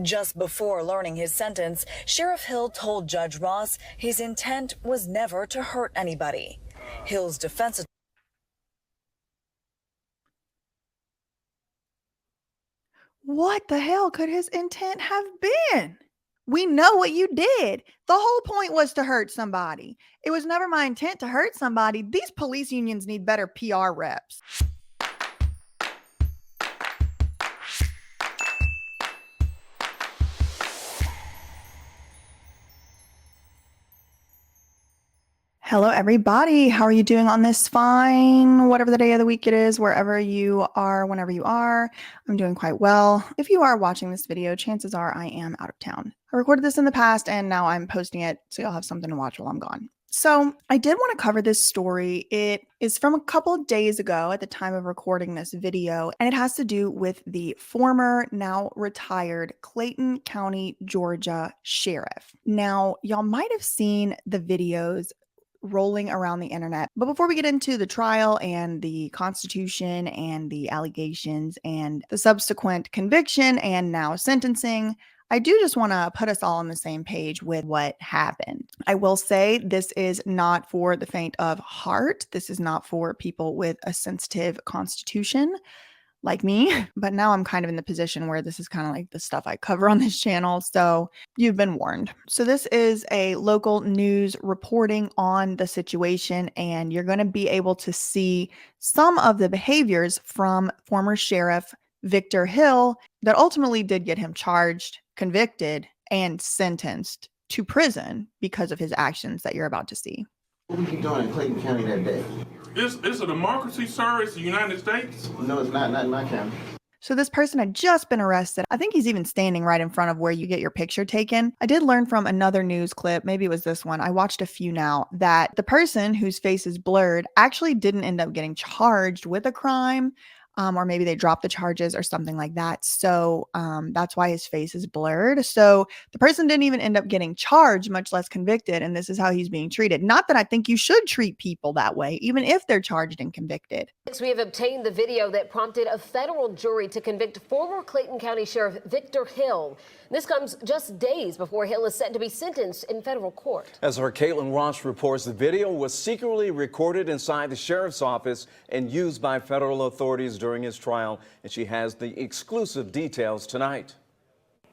Just before learning his sentence, Sheriff Hill told Judge Ross his intent was never to hurt anybody. Hill's defense. What the hell could his intent have been? We know what you did. The whole point was to hurt somebody. It was never my intent to hurt somebody. These police unions need better PR reps. Hello, everybody. How are you doing on this fine, whatever the day of the week it is, wherever you are, whenever you are? I'm doing quite well. If you are watching this video, chances are I am out of town. I recorded this in the past and now I'm posting it so you'll have something to watch while I'm gone. So I did want to cover this story. It is from a couple of days ago at the time of recording this video, and it has to do with the former, now retired Clayton County, Georgia sheriff. Now, y'all might have seen the videos rolling around the internet. But before we get into the trial and the Constitution and the allegations and the subsequent conviction and now sentencing, I do just want to put us all on the same page with what happened. I will say this is not for the faint of heart. This is not for people with a sensitive constitution like me, but now I'm kind of in the position where this is kind of like the stuff I cover on this channel, so you've been warned. So this is a local news reporting on the situation, and you're going to be able to see some of the behaviors from former Sheriff Victor Hill that ultimately did get him charged, convicted, and sentenced to prison because of his actions that you're about to see. What were you doing in Clayton County that day? It's a democracy, sir. It's the United States. No, it's not in my county. So this person had just been arrested. I think he's even standing right in front of where you get your picture taken. I did learn from another news clip, maybe it was this one, I watched a few now, that the person whose face is blurred actually didn't end up getting charged with a crime. Or maybe they dropped the charges or something like that. So that's why his face is blurred. So the person didn't even end up getting charged, much less convicted. And this is how he's being treated. Not that I think you should treat people that way, even if they're charged and convicted. We have obtained the video that prompted a federal jury to convict former Clayton County Sheriff Victor Hill. This comes just days before Hill is set to be sentenced in federal court. As our Caitlin Ross reports, the video was secretly recorded inside the sheriff's office and used by federal authorities during his trial, and she has the exclusive details tonight.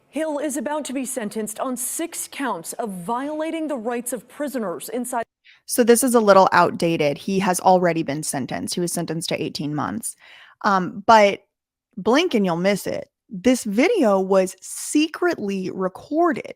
Hill is about to be sentenced on 6 counts of violating the rights of prisoners inside. So this is a little outdated. He has already been sentenced. He was sentenced to 18 months. But blink and you'll miss it. This video was secretly recorded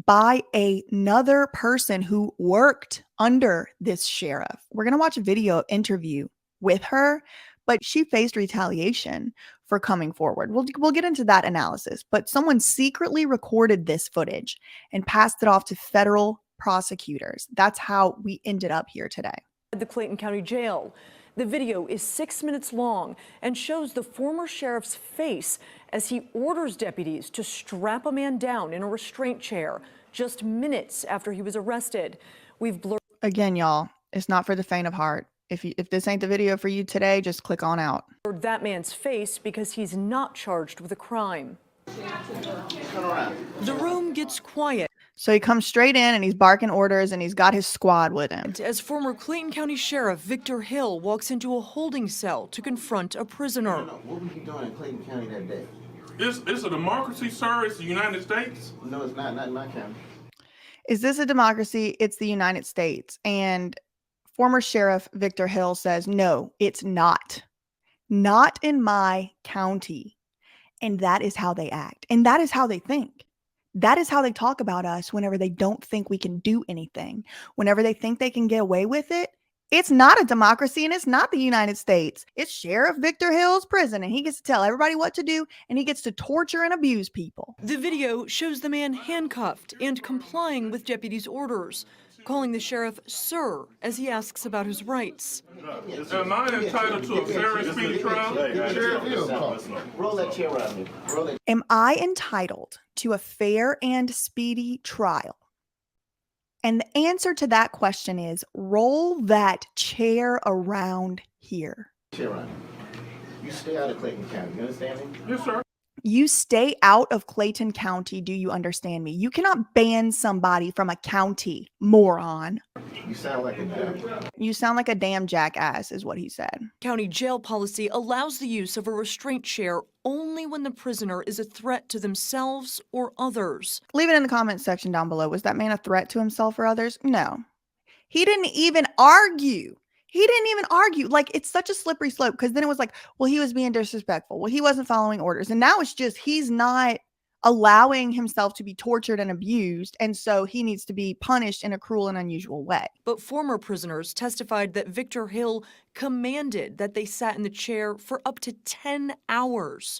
by another person who worked under this sheriff. We're going to watch a video interview with her, but she faced retaliation for coming forward. We'll get into that analysis, but someone secretly recorded this footage and passed it off to federal prosecutors. That's how we ended up here today. The Clayton County Jail. The video is 6 minutes long and shows the former sheriff's face as he orders deputies to strap a man down in a restraint chair just minutes after he was arrested. We've blurred. Again, y'all, it's not for the faint of heart. If this ain't the video for you today, just click on out. That man's face because he's not charged with a crime. The room gets quiet. So he comes straight in and he's barking orders and he's got his squad with him. As former Clayton County Sheriff Victor Hill walks into a holding cell to confront a prisoner. What were you doing in Clayton County that day? It's a democracy, sir. It's the United States. No, it's not in my county. Is this a democracy? It's the United States. And former Sheriff Victor Hill says, no, it's not. Not in my county. And that is how they act. And that is how they think. That is how they talk about us whenever they don't think we can do anything. Whenever they think they can get away with it, it's not a democracy and it's not the United States. It's Sheriff Victor Hill's prison and he gets to tell everybody what to do and he gets to torture and abuse people. The video shows the man handcuffed and complying with deputies' orders, calling the sheriff sir as he asks about his rights. Am I entitled to a fair and speedy trial? Roll that chair around me. Roll it. Am I entitled to a fair and speedy trial? And the answer to that question is roll that chair around here. Chair around. You stay out of Clayton County. You understand me? Yes, sir. You stay out of Clayton County, do you understand me? You cannot ban somebody from a county, moron. You sound like a dumb. You sound like a damn jackass, is what he said. County jail policy allows the use of a restraint chair only when the prisoner is a threat to themselves or others. Leave it in the comments section down below. Was that man a threat to himself or others? No. He didn't even argue. Like, it's such a slippery slope, because then it was like, well, he was being disrespectful. Well, he wasn't following orders. And now it's just he's not allowing himself to be tortured and abused. And so he needs to be punished in a cruel and unusual way. But former prisoners testified that Victor Hill commanded that they sat in the chair for up to 10 hours.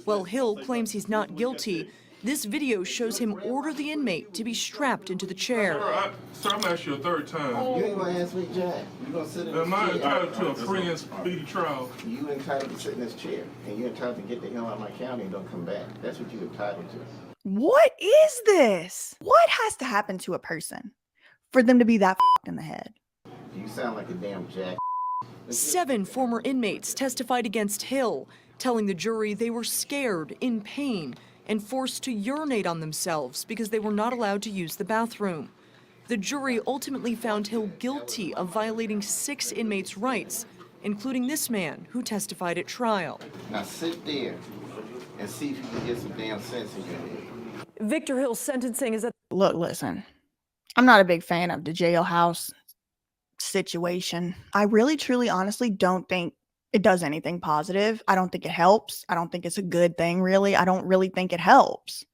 While Hill claims he's not guilty, this video shows him order the inmate to be strapped into the chair. Sir, I'm asking you a third time. You ain't gonna ask me, Jack. You gonna sit in this Am I chair. entitled to a free and speedy trial? You entitled to sit in this chair, and you're entitled to get the hell out of my county and don't come back. That's what you're entitled to. What is this? What has to happen to a person for them to be that in the head? You sound like a damn jack. 7 former inmates testified against Hill, telling the jury they were scared, in pain, and forced to urinate on themselves because they were not allowed to use the bathroom. The jury ultimately found Hill guilty of violating 6 inmates' rights, including this man who testified at trial. Now sit there and see if you can get some damn sense in your head. Victor Hill's sentencing is at Look, listen, I'm not a big fan of the jailhouse situation. I really, truly, honestly don't think it does anything positive. I don't think it helps. I don't think it's a good thing, really. I don't really think it helps.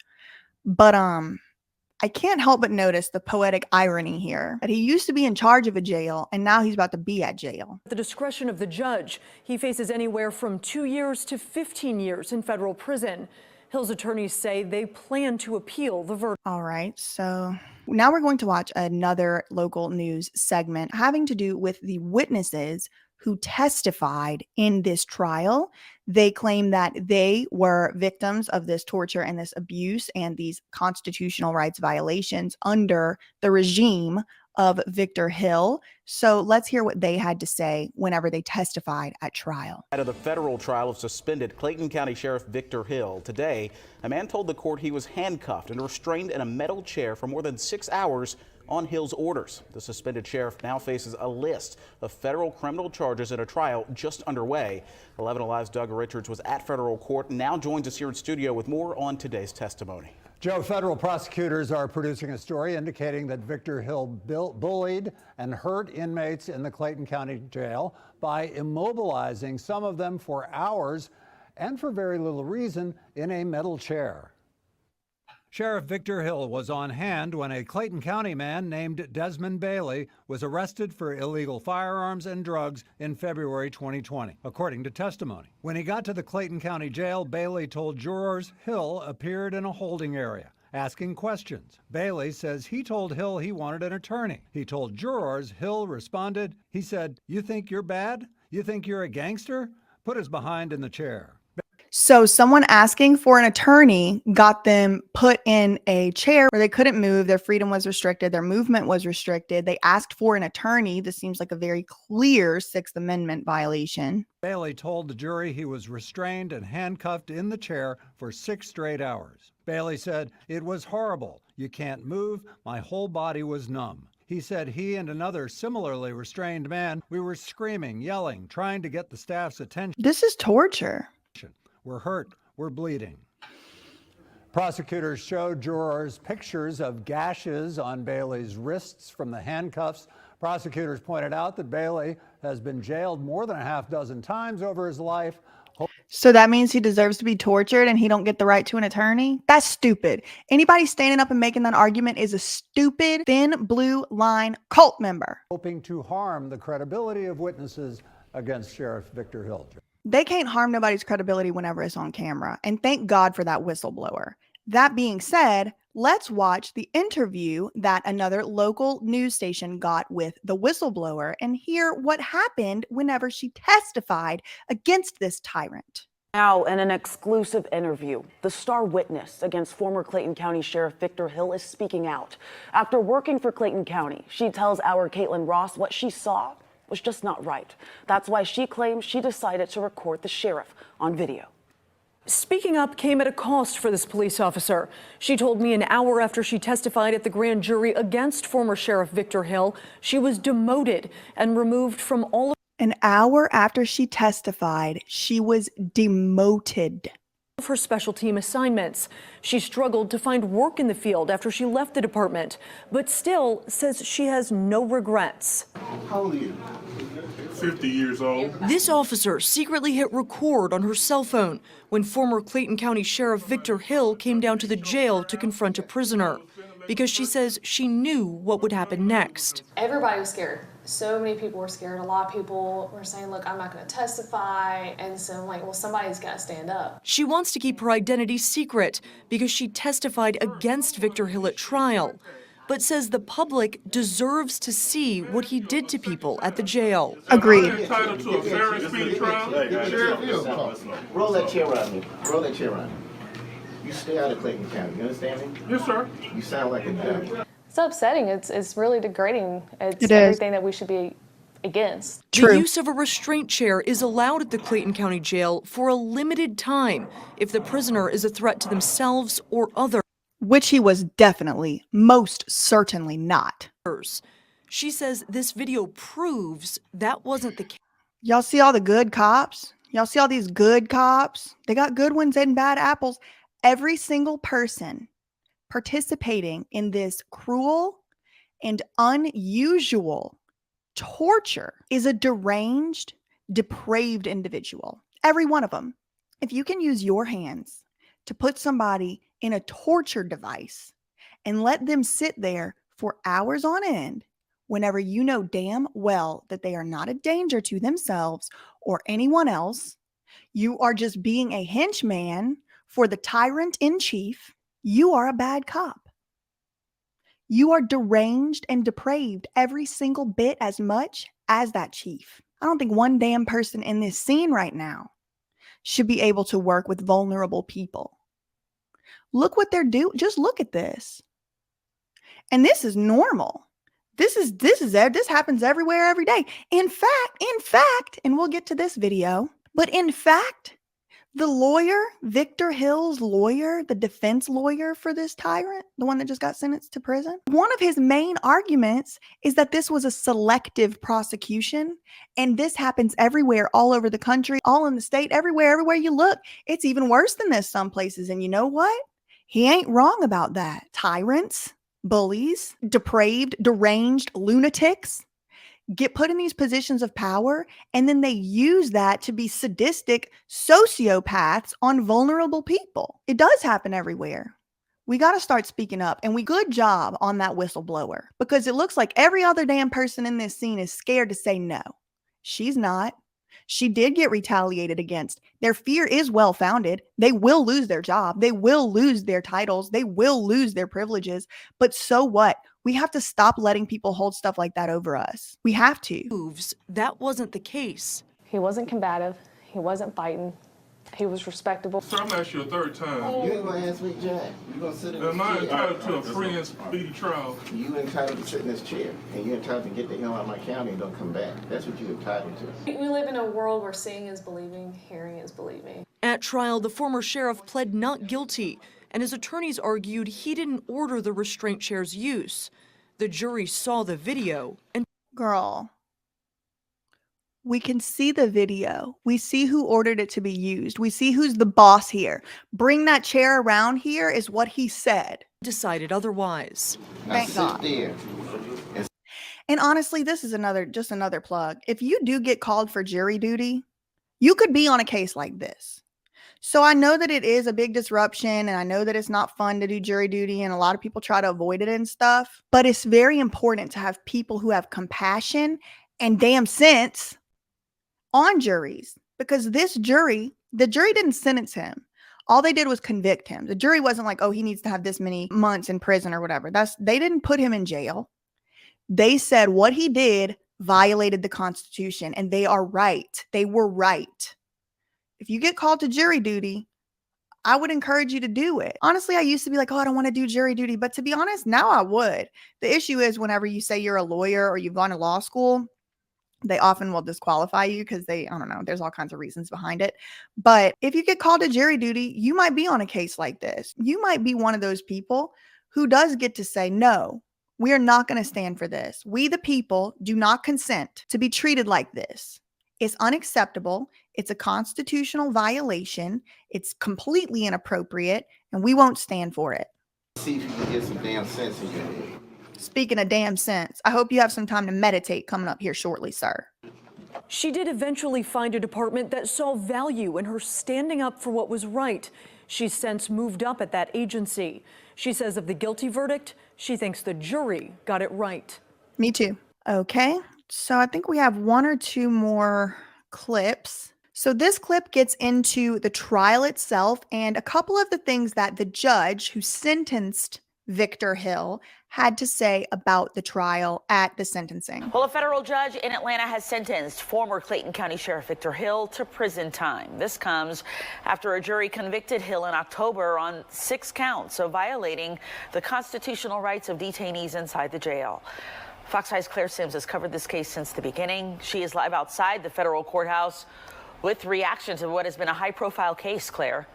But I can't help but notice the poetic irony here that he used to be in charge of a jail and now he's about to be at jail. the discretion of the judge. He faces anywhere from 2 years to 15 years in federal prison. Hill's attorneys say they plan to appeal the verdict. All right, so now we're going to watch another local news segment having to do with the witnesses who testified in this trial. They claim that they were victims of this torture and this abuse and these constitutional rights violations under the regime of Victor Hill. So let's hear what they had to say whenever they testified at trial. Out of the federal trial of suspended Clayton County Sheriff Victor Hill, today, a man told the court he was handcuffed and restrained in a metal chair for more than 6 hours on Hill's orders. The suspended sheriff now faces a list of federal criminal charges in a trial just underway. 11 Alive's Doug Richards was at federal court and now joins us here in studio with more on today's testimony. Joe, federal prosecutors are producing a story indicating that Victor Hill bullied and hurt inmates in the Clayton County Jail by immobilizing some of them for hours and for very little reason in a metal chair. Sheriff Victor Hill was on hand when a Clayton County man named Desmond Bailey was arrested for illegal firearms and drugs in February 2020, according to testimony. When he got to the Clayton County Jail, Bailey told jurors Hill appeared in a holding area, asking questions. Bailey says he told Hill he wanted an attorney. He told jurors Hill responded, he said, "You think you're bad? You think you're a gangster? Put his behind in the chair." So someone asking for an attorney got them put in a chair where they couldn't move. Their freedom was restricted. Their movement was restricted. They asked for an attorney. This seems like a very clear Sixth Amendment violation. Bailey told the jury he was restrained and handcuffed in the chair for 6 straight hours. Bailey said, "It was horrible. You can't move. My whole body was numb." He said he and another similarly restrained man, we were screaming, yelling, trying to get the staff's attention. This is torture. We're hurt. We're bleeding. Prosecutors showed jurors pictures of gashes on Bailey's wrists from the handcuffs. Prosecutors pointed out that Bailey has been jailed more than a half dozen times over his life. So that means he deserves to be tortured and he don't get the right to an attorney? That's stupid. Anybody standing up and making that argument is a stupid, thin blue line cult member. Hoping to harm the credibility of witnesses against Sheriff Victor Hill. They can't harm nobody's credibility whenever it's on camera. And thank God for that whistleblower. That being said, let's watch the interview that another local news station got with the whistleblower and hear what happened whenever she testified against this tyrant. Now, in an exclusive interview, the star witness against former Clayton County Sheriff Victor Hill is speaking out. After working for Clayton County, she tells our Caitlin Ross what she saw was just not right. That's why she claims she decided to record the sheriff on video. Speaking up came at a cost for this police officer. She told me an hour after she testified at the grand jury against former Sheriff Victor Hill, she was demoted and removed from all of An hour after she testified, she was demoted. her special team assignments. She struggled to find work in the field after she left the department, but still says she has no regrets. How old are you? 50 years old. This officer secretly hit record on her cell phone when former Clayton County Sheriff Victor Hill came down to the jail to confront a prisoner because she says she knew what would happen next. Everybody was scared. So many people were scared. A lot of people were saying, look, I'm not going to testify. And so I'm like, well, somebody's got to stand up. She wants to keep her identity secret because she testified against Victor Hill at trial, but says the public deserves to see what he did to people at the jail. Agreed. Are you entitled to a fair and speedy trial? Roll that chair around me. Roll that chair around me. You stay out of Clayton County. You understand me? Yes, sir. You sound like a dummy. It's upsetting. It's really degrading. It's It is. everything that we should be against. True. The use of a restraint chair is allowed at the Clayton County Jail for a limited time if the prisoner is a threat to themselves or others. Which he was definitely, most certainly not. She says this video proves that wasn't the case. Y'all see all the good cops? Y'all see all these good cops? They got good ones and bad apples. Every single person participating in this cruel and unusual torture is a deranged, depraved individual. Every one of them. If you can use your hands to put somebody in a torture device and let them sit there for hours on end, whenever you know damn well that they are not a danger to themselves or anyone else, you are just being a henchman for the tyrant in chief, you are a bad cop. You are deranged and depraved every single bit as much as that chief. I don't think one damn person in this scene right now should be able to work with vulnerable people. Look what they're doing. Just look at this. And this is normal. This happens everywhere, every day. In fact, and we'll get to this video, but in fact, the lawyer, Victor Hill's lawyer, the defense lawyer for this tyrant, the one that just got sentenced to prison, one of his main arguments is that this was a selective prosecution. And this happens everywhere, all over the country, all in the state, everywhere you look. It's even worse than this some places. And you know what? He ain't wrong about that. Tyrants, bullies, depraved, deranged lunatics get put in these positions of power, and then they use that to be sadistic sociopaths on vulnerable people. It does happen everywhere. We got to start speaking up, and good job on that whistleblower, because it looks like every other damn person in this scene is scared to say no. She's not. She did get retaliated against. Their fear is well-founded. They will lose their job. They will lose their titles. They will lose their privileges. But so what? We have to stop letting people hold stuff like that over us. We have to. That wasn't the case. He wasn't combative. He wasn't fighting. He was respectable. Sir, I'm asking you a third time. You ain't gonna ask me, Jack. You gonna sit in this Am I chair. entitled to a free and speedy trial? You entitled to sit in this chair, and you're entitled to get the hell out of my county and don't come back. That's what you're entitled to. We live in a world where seeing is believing, hearing is believing. At trial, the former sheriff pled not guilty, and his attorneys argued he didn't order the restraint chair's use. The jury saw the video and Girl, we can see the video. We see who ordered it to be used. We see who's the boss here. Bring that chair around here is what he said. decided otherwise. Thank God. There. And honestly, this is just another plug. If you do get called for jury duty, you could be on a case like this. So I know that it is a big disruption, and I know that it's not fun to do jury duty, and a lot of people try to avoid it and stuff. But it's very important to have people who have compassion and damn sense on juries, because the jury didn't sentence him. All they did was convict him. The jury wasn't like, oh, he needs to have this many months in prison or whatever. They didn't put him in jail. They said what he did violated the Constitution, and they are right. They were right. If you get called to jury duty, I would encourage you to do it. Honestly, I used to be like, oh, I don't want to do jury duty. But to be honest, now I would. The issue is whenever you say you're a lawyer or you've gone to law school, They often will disqualify you because I don't know, there's all kinds of reasons behind it. But if you get called to jury duty, you might be on a case like this. You might be one of those people who does get to say, no, we are not going to stand for this. We, the people, do not consent to be treated like this. It's unacceptable. It's a constitutional violation. It's completely inappropriate, and we won't stand for it. See if you can get some damn sense in your head. Speaking of damn sense, I hope you have some time to meditate coming up here shortly, sir. She did eventually find a department that saw value in her standing up for what was right. She's since moved up at that agency. She says of the guilty verdict, she thinks the jury got it right. Me too. Okay, so I think we have one or two more clips. So this clip gets into the trial itself and a couple of the things that the judge who sentenced Victor Hill had to say about the trial at the sentencing. Well, a federal judge in Atlanta has sentenced former Clayton County Sheriff Victor Hill to prison time. This comes after a jury convicted Hill in October on 6 counts of violating the constitutional rights of detainees inside the jail. Fox 5's Claire Sims has covered this case since the beginning. She is live outside the federal courthouse with reaction to what has been a high-profile case. Claire.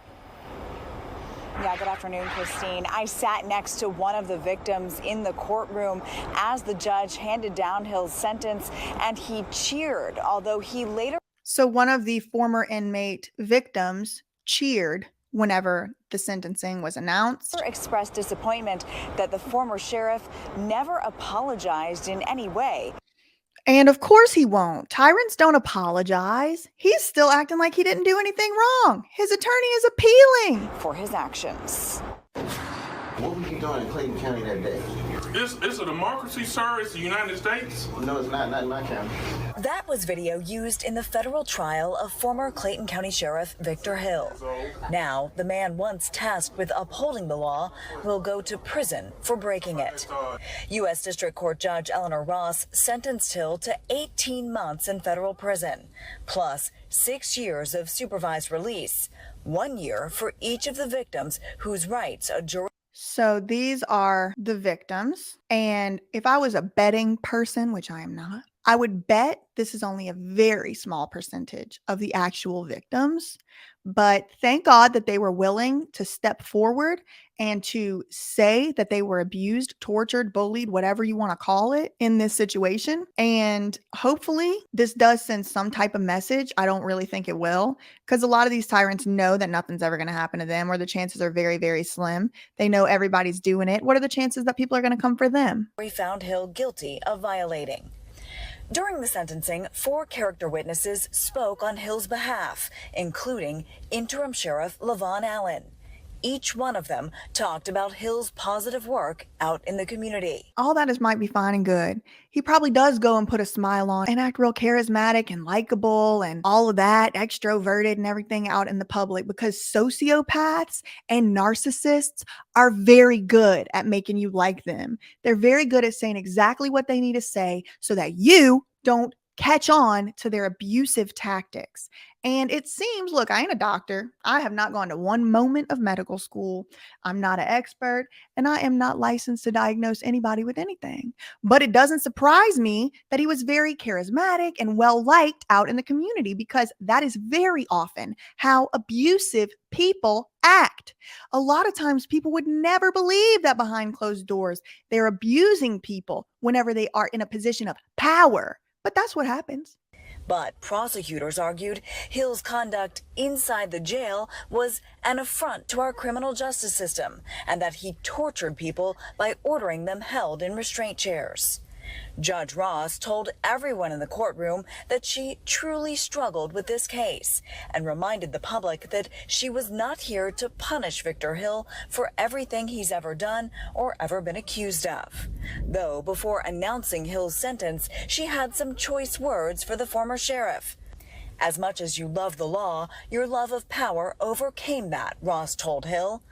Yeah, good afternoon, Christine. I sat next to one of the victims in the courtroom as the judge handed down Hill's sentence, and he cheered, although he later... So one of the former inmate victims cheered whenever the sentencing was announced. ...expressed disappointment that the former sheriff never apologized in any way. And of course he won't. Tyrants don't apologize. He's still acting like he didn't do anything wrong. His attorney is appealing for his actions. What were you doing in Clayton County that day? It's a democracy, sir. It's the United States. No, it's not in my county. That was video used in the federal trial of former Clayton County Sheriff Victor Hill. Now, the man once tasked with upholding the law will go to prison for breaking it. U.S. District Court Judge Eleanor Ross sentenced Hill to 18 months in federal prison, plus 6 years of supervised release, 1 year for each of the victims whose rights a jury... So these are the victims. And if I was a betting person, which I am not, I would bet this is only a very small percentage of the actual victims. But thank God that they were willing to step forward and to say that they were abused, tortured, bullied, whatever you want to call it in this situation. And hopefully this does send some type of message. I don't really think it will, because a lot of these tyrants know that nothing's ever going to happen to them, or the chances are very, very slim. They know everybody's doing it. What are the chances that people are going to come for them? We found Hill guilty of violating. During the sentencing, 4 character witnesses spoke on Hill's behalf, including interim sheriff LaVon Allen. Each one of them talked about Hill's positive work out in the community. All that might be fine and good. He probably does go and put a smile on and act real charismatic and likable and all of that, extroverted and everything out in the public, because sociopaths and narcissists are very good at making you like them. They're very good at saying exactly what they need to say so that you don't catch on to their abusive tactics. And it seems, look, I ain't a doctor. I have not gone to one moment of medical school. I'm not an expert, and I am not licensed to diagnose anybody with anything. But it doesn't surprise me that he was very charismatic and well-liked out in the community, because that is very often how abusive people act. A lot of times people would never believe that behind closed doors, they're abusing people whenever they are in a position of power. But that's what happens. But prosecutors argued Hill's conduct inside the jail was an affront to our criminal justice system, and that he tortured people by ordering them held in restraint chairs. Judge Ross told everyone in the courtroom that she truly struggled with this case and reminded the public that she was not here to punish Victor Hill for everything he's ever done or ever been accused of. Though before announcing Hill's sentence, she had some choice words for the former sheriff. As much as you love the law, your love of power overcame that, Ross told Hill.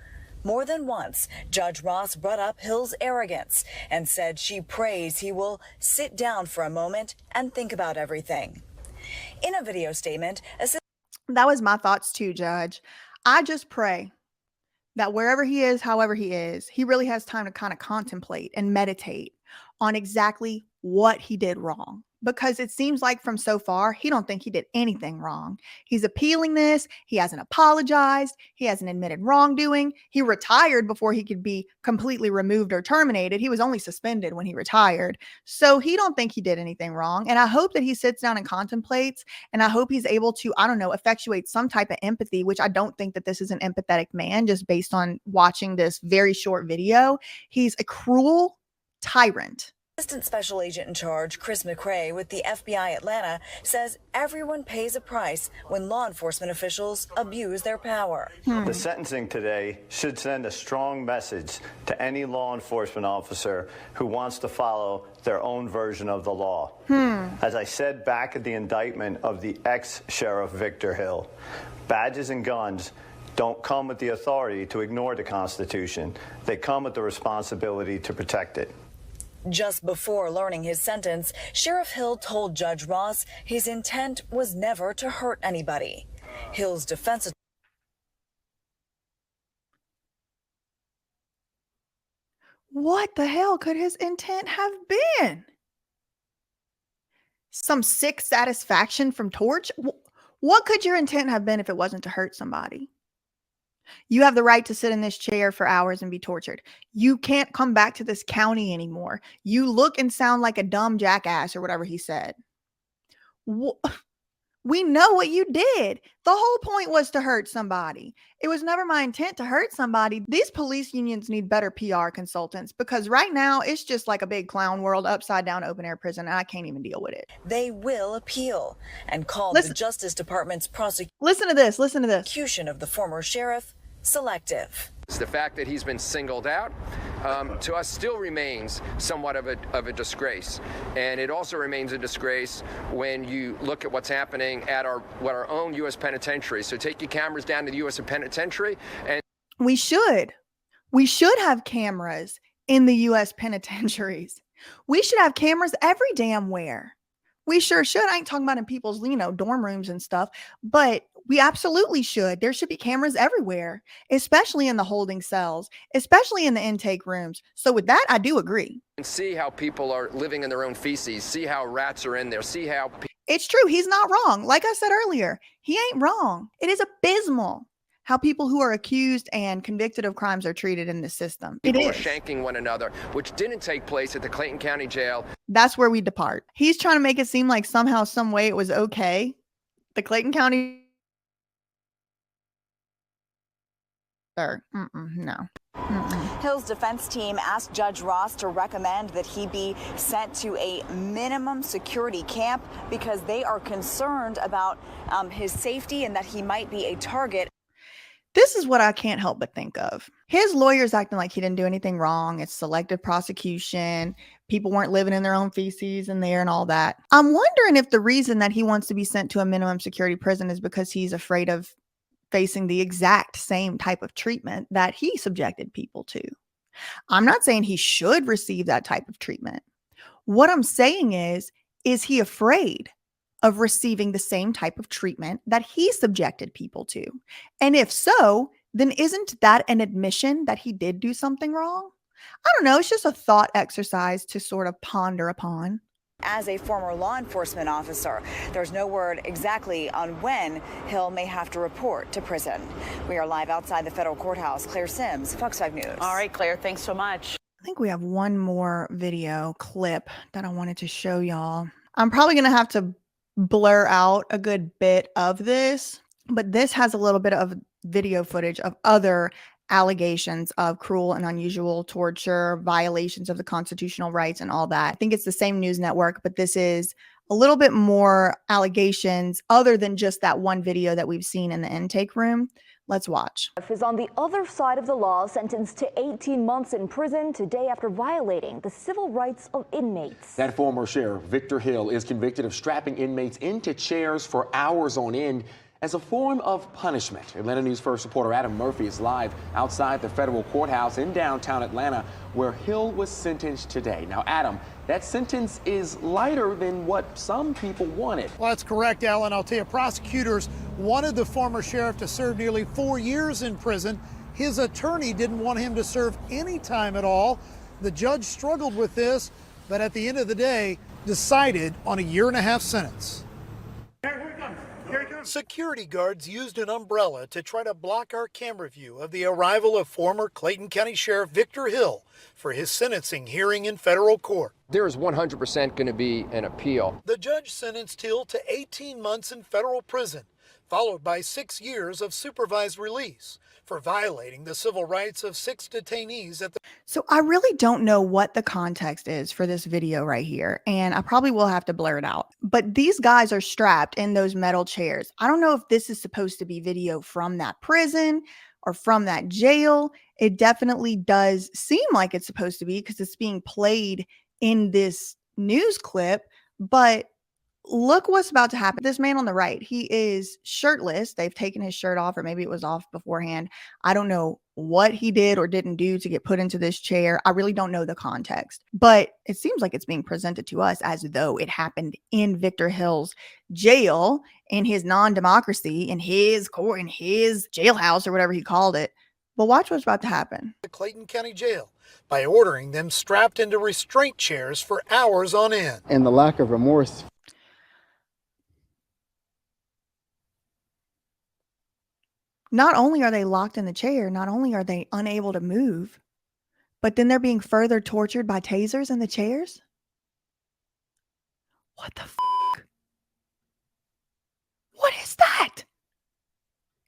More than once, Judge Ross brought up Hill's arrogance and said she prays he will sit down for a moment and think about everything. In a video statement, that was my thoughts too, Judge. I just pray that wherever he is, however he is, he really has time to kind of contemplate and meditate on exactly what he did wrong. because it seems like from so far, he don't think he did anything wrong. He's appealing this. He hasn't apologized. He hasn't admitted wrongdoing. He retired before he could be completely removed or terminated. He was only suspended when he retired. So he don't think he did anything wrong. And I hope that he sits down and contemplates, and I hope he's able to, I don't know, effectuate some type of empathy, which I don't think that this is an empathetic man just based on watching this very short video. He's a cruel tyrant. Assistant Special Agent in Charge, Chris McRae with the FBI Atlanta, says everyone pays a price when law enforcement officials abuse their power. The sentencing today should send a strong message to any law enforcement officer who wants to follow their own version of the law. As I said back at the indictment of the ex-Sheriff Victor Hill, badges and guns don't come with the authority to ignore the Constitution. They come with the responsibility to protect it. Just before learning his sentence, Sheriff Hill told Judge Ross his intent was never to hurt anybody. Hill's defense. What the hell could his intent have been? Some sick satisfaction from torture? What could your intent have been if it wasn't to hurt somebody? You have the right to sit in this chair for hours and be tortured. You can't come back to this county anymore. You look and sound like a dumb jackass or whatever he said. We know what you did. The whole point was to hurt somebody. It was never my intent to hurt somebody. These police unions need better PR consultants because right now it's just like a big clown world, upside down open air prison, and I can't even deal with it. They will appeal and call the Justice Department's prosecution. Listen to this. Listen to this. Prosecution of the former sheriff selective. The fact that he's been singled out to us still remains somewhat of a disgrace, and it also remains a disgrace when you look at what's happening at our own U.S. penitentiary. So take your cameras down to the U.S. penitentiary, and we should have cameras in the U.S. penitentiaries. We should have cameras every damn where. We sure should. I ain't talking about in people's, dorm rooms and stuff, but we absolutely should. There should be cameras everywhere, especially in the holding cells, especially in the intake rooms. So with that, I do agree. and see how people are living in their own feces, see how rats are in there, see how... It's true. He's not wrong. Like I said earlier, he ain't wrong. It is abysmal how people who are accused and convicted of crimes are treated in the system. People are shanking one another, which didn't take place at the Clayton County Jail. That's where we depart. He's trying to make it seem like somehow, some way it was okay. The Clayton County... No. Hill's defense team asked Judge Ross to recommend that he be sent to a minimum security camp because they are concerned about his safety and that he might be a target. This is what I can't help but think of. His lawyer's acting like he didn't do anything wrong. It's selective prosecution. People weren't living in their own feces in there and all that. I'm wondering if the reason that he wants to be sent to a minimum security prison is because he's afraid of facing the exact same type of treatment that he subjected people to. I'm not saying he should receive that type of treatment. What I'm saying is he afraid of receiving the same type of treatment that he subjected people to? And if so, then isn't that an admission that he did do something wrong? I don't know. It's just a thought exercise to sort of ponder upon. As a former law enforcement officer, there's no word exactly on when Hill may have to report to prison. We are live outside the federal courthouse. Claire Sims, Fox 5 News. All right, Claire, thanks so much. I think we have one more video clip that I wanted to show y'all. I'm probably going to have to blur out a good bit of this, but this has a little bit of video footage of other allegations of cruel and unusual torture, violations of the constitutional rights and all that. I think it's the same news network, but this is a little bit more allegations other than just that one video that we've seen in the intake room. Let's watch. Is on the other side of the law, sentenced to 18 months in prison today after violating the civil rights of inmates. That former sheriff, Victor Hill, is convicted of strapping inmates into chairs for hours on end as a form of punishment. Atlanta News First reporter Adam Murphy is live outside the federal courthouse in downtown Atlanta, where Hill was sentenced today. Now, Adam, that sentence is lighter than what some people wanted. Well, that's correct, Alan. I'll tell you, prosecutors wanted the former sheriff to serve nearly 4 years in prison. His attorney didn't want him to serve any time at all. The judge struggled with this, but at the end of the day, decided on a 1.5-year sentence. Security guards used an umbrella to try to block our camera view of the arrival of former Clayton County Sheriff Victor Hill for his sentencing hearing in federal court. There is 100% going to be an appeal. The judge sentenced Hill to 18 months in federal prison, followed by 6 years of supervised release for violating the civil rights of 6 detainees at the... So I really don't know what the context is for this video right here, and I probably will have to blur it out. But these guys are strapped in those metal chairs. I don't know if this is supposed to be video from that prison or from that jail. It definitely does seem like it's supposed to be because it's being played in this news clip, but look what's about to happen. This man on the right, he is shirtless. They've taken his shirt off, or maybe it was off beforehand. I don't know what he did or didn't do to get put into this chair. I really don't know the context, but it seems like it's being presented to us as though it happened in Victor Hill's jail, in his non-democracy, in his court, in his jailhouse, or whatever he called it. But watch what's about to happen. The Clayton County Jail by ordering them strapped into restraint chairs for hours on end. And the lack of remorse. Not only are they locked in the chair, not only are they unable to move, but then they're being further tortured by tasers in the chairs? What the f***? What is that?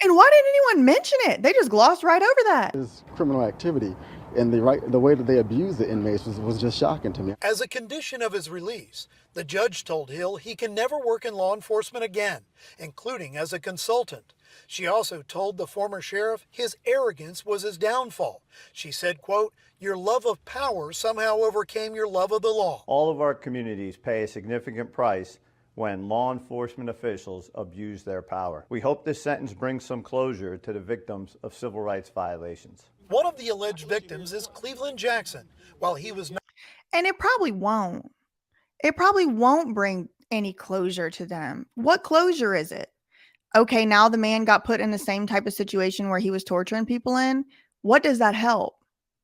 And why didn't anyone mention it? They just glossed right over that. Is criminal activity, and the way that they abuse the inmates was just shocking to me. As a condition of his release, the judge told Hill he can never work in law enforcement again, including as a consultant. She also told the former sheriff his arrogance was his downfall. She said, quote, "Your love of power somehow overcame your love of the law." All of our communities pay a significant price when law enforcement officials abuse their power. We hope this sentence brings some closure to the victims of civil rights violations. One of the alleged victims is Cleveland Jackson. While he was not... And it probably won't. It probably won't bring any closure to them. What closure is it? Okay, now the man got put in the same type of situation where he was torturing people in. What does that help?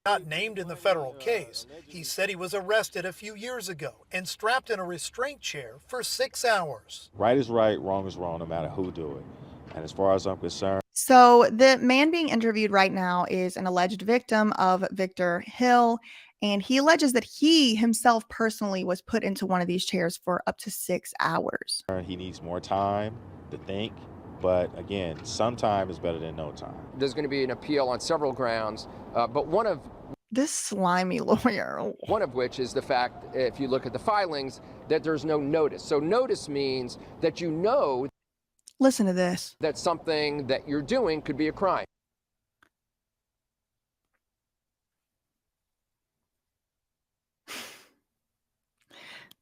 Not named in the federal case, he said he was arrested a few years ago and strapped in a restraint chair for 6 hours. Right is right, wrong is wrong, no matter who do it. And as far as I'm concerned. So the man being interviewed right now is an alleged victim of Victor Hill, and he alleges that he himself personally was put into one of these chairs for up to 6 hours. He needs more time to think. But again, some time is better than no time. There's going to be an appeal on several grounds, but one of this slimy lawyer. One of which is the fact, if you look at the filings, that there's no notice. So notice means that you know. Listen to this. That something that you're doing could be a crime.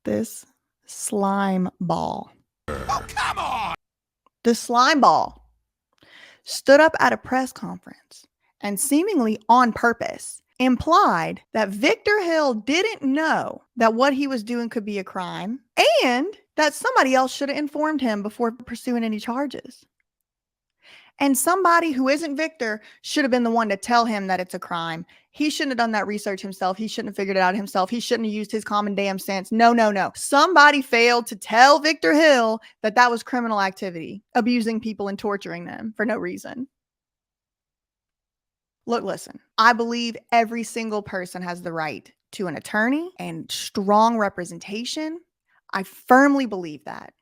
This slime ball. Oh, come on! The slime ball stood up at a press conference and seemingly on purpose implied that Victor Hill didn't know that what he was doing could be a crime and that somebody else should have informed him before pursuing any charges. And somebody who isn't Victor should have been the one to tell him that it's a crime. He shouldn't have done that research himself. He shouldn't have figured it out himself. He shouldn't have used his common damn sense. No, no, no. Somebody failed to tell Victor Hill that that was criminal activity, abusing people and torturing them for no reason. Look, listen, I believe every single person has the right to an attorney and strong representation. I firmly believe that.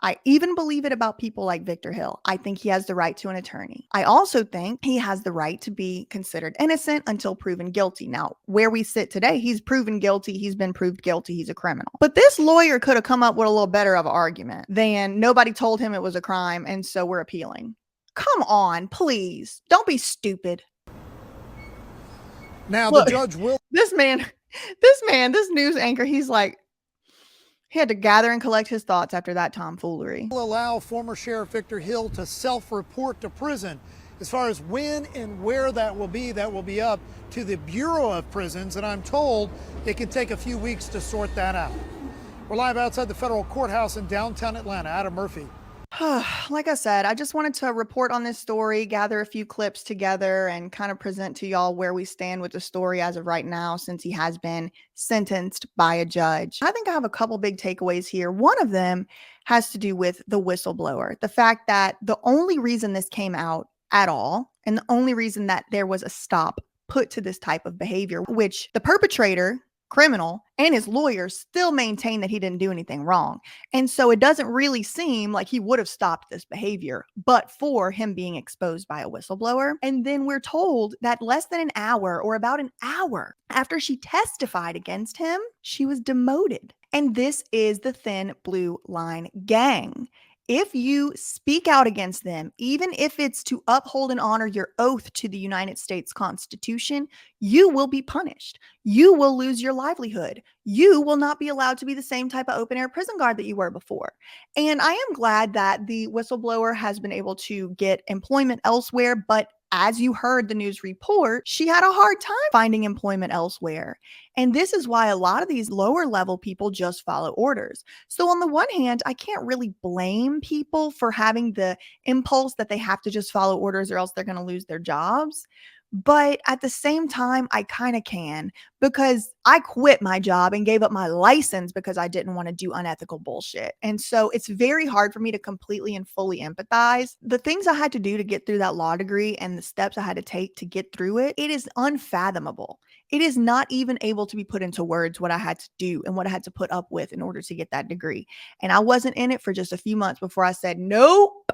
I even believe it about people like Victor Hill. I think he has the right to an attorney. I also think he has the right to be considered innocent until proven guilty. Now, where we sit today, he's proven guilty. He's been proved guilty. He's a criminal. But this lawyer could have come up with a little better of an argument than nobody told him it was a crime, and so we're appealing. Come on, please. Don't be stupid. Now, Look, the judge will... This news anchor, he's like, he had to gather and collect his thoughts after that tomfoolery. Will allow former Sheriff Victor Hill to self-report to prison. As far as when and where that will be up to the Bureau of Prisons, and I'm told it can take a few weeks to sort that out. We're live outside the federal courthouse in downtown Atlanta. Adam Murphy. Like I said, I just wanted to report on this story, gather a few clips together, and kind of present to y'all where we stand with the story as of right now, since he has been sentenced by a judge. I think I have a couple big takeaways here. One of them has to do with the whistleblower. The fact that the only reason this came out at all, and the only reason that there was a stop put to this type of behavior, which the perpetrator, criminal, and his lawyers still maintain that he didn't do anything wrong. And so it doesn't really seem like he would have stopped this behavior, but for him being exposed by a whistleblower. And then we're told that less than an hour, or about an hour after she testified against him, she was demoted. And this is the Thin Blue Line gang. If you speak out against them, even if it's to uphold and honor your oath to the United States Constitution, you will be punished. You will lose your livelihood. You will not be allowed to be the same type of open air prison guard that you were before. And I am glad that the whistleblower has been able to get employment elsewhere, but as you heard the news report, she had a hard time finding employment elsewhere. And this is why a lot of these lower level people just follow orders. So on the one hand, I can't really blame people for having the impulse that they have to just follow orders or else they're going to lose their jobs. But at the same time, I kind of can, because I quit my job and gave up my license because I didn't want to do unethical bullshit. And so it's very hard for me to completely and fully empathize. The things I had to do to get through that law degree and the steps I had to take to get through it, it is unfathomable. It is not even able to be put into words what I had to do and what I had to put up with in order to get that degree. And I wasn't in it for just a few months before I said, nope,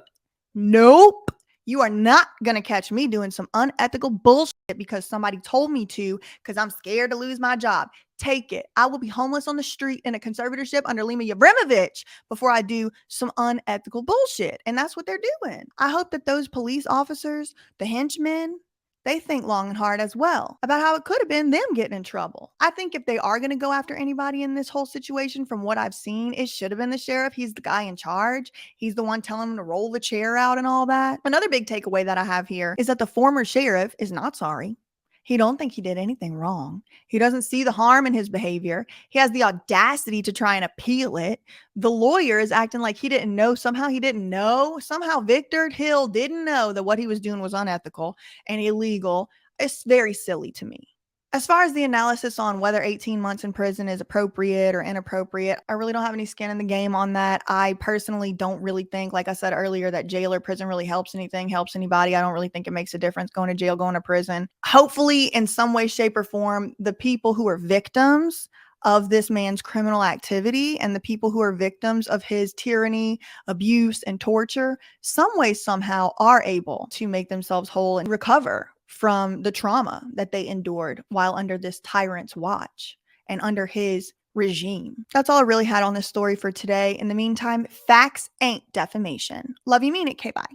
nope. You are not going to catch me doing some unethical bullshit because somebody told me to, because I'm scared to lose my job. Take it. I will be homeless on the street in a conservatorship under Lima Yevremovich before I do some unethical bullshit. And that's what they're doing. I hope that those police officers, the henchmen, they think long and hard as well about how it could have been them getting in trouble. I think if they are going to go after anybody in this whole situation, from what I've seen, it should have been the sheriff. He's the guy in charge. He's the one telling them to roll the chair out and all that. Another big takeaway that I have here is that the former sheriff is not sorry. He don't think he did anything wrong. He doesn't see the harm in his behavior. He has the audacity to try and appeal it. The lawyer is acting like he didn't know. Somehow he didn't know. Somehow Victor Hill didn't know that what he was doing was unethical and illegal. It's very silly to me. As far as the analysis on whether 18 months in prison is appropriate or inappropriate, I really don't have any skin in the game on that. I personally don't really think, like I said earlier, that jail or prison really helps anybody. I don't really think it makes a difference going to jail, going to prison. Hopefully, in some way, shape, or form, the people who are victims of this man's criminal activity and the people who are victims of his tyranny, abuse, and torture, some way, somehow are able to make themselves whole and recover from the trauma that they endured while under this tyrant's watch and under his regime. That's all I really had on this story for today. In the meantime, facts ain't defamation. Love you, mean it. K-bye.